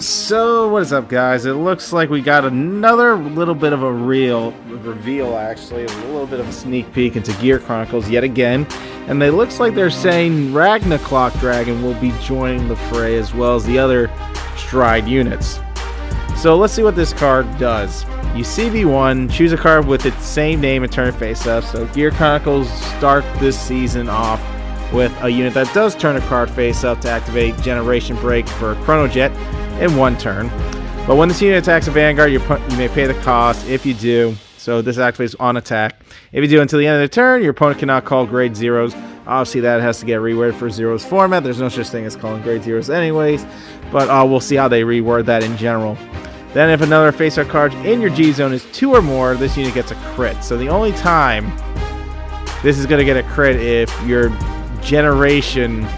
So what is up, guys? It looks like we got another little bit of a reveal, actually, a little bit of a sneak peek into Gear Chronicles yet again, and it looks like they're saying Ragnaclock Dragon will be joining the fray as well as the other Stride units. So let's see what this card does. You CB1, choose a card with its same name and turn it face up. So Gear Chronicles start this season off with a unit that does turn a card face up to activate Generation Break for Chrono Jet in one turn. But when this unit attacks a Vanguard, you may pay the cost if you do. So this activates on attack. If you do until the end of the turn, your opponent cannot call grade zeros. Obviously that has to get reworded for zeros format. There's no such thing as calling grade zeros anyways, but we'll see how they reword that in general. Then if another face-up card in your G zone is 2 or more, this unit gets a crit. So the only time this is going to get a crit if your generation,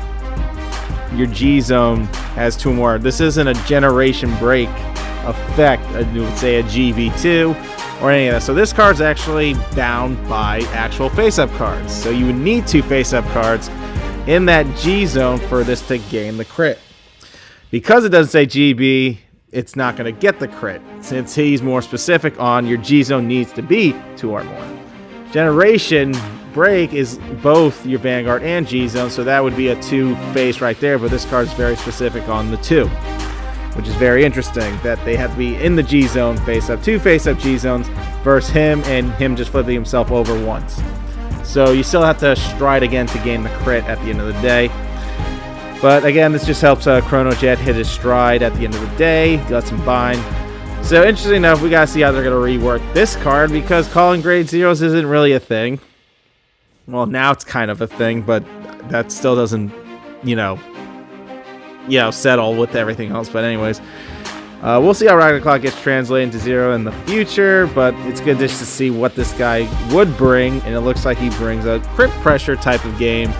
your G zone has 2 or more. This isn't a generation break effect, you would say a GV2 or any of that. So this card's actually bound by actual face-up cards. So you would need 2 face-up cards in that G zone for this to gain the crit. Because it doesn't say GB, it's not going to get the crit, since he's more specific on your G zone needs to be 2 or more. Generation Break is both your Vanguard and G zone, so that would be a 2 face right there, but this card is very specific on the 2, which is very interesting that they have to be in the G zone face up, 2 face up G zones versus him and him just flipping himself over once. So you still have to stride again to gain the crit at the end of the day. But again, this just helps Chrono Jet hit his stride at the end of the day, lets him bind. So interesting enough, we gotta see how they're gonna rework this card, because calling grade zeros isn't really a thing. Well, now it's kind of a thing, but that still doesn't, settle with everything else. But anyways, we'll see how Ragnaclock gets translated into zero in the future, but it's good just to see what this guy would bring, and it looks like he brings a crit pressure type of game.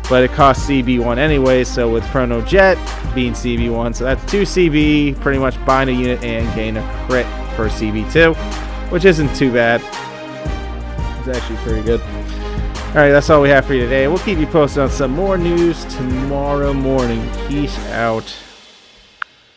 But it costs CB1 anyway, so with Chrono Jet being CB1, so that's 2 CB, pretty much bind a unit and gain a crit for CB2, which isn't too bad. It's actually pretty good. Alright, that's all we have for you today. We'll keep you posted on some more news tomorrow morning. Peace out.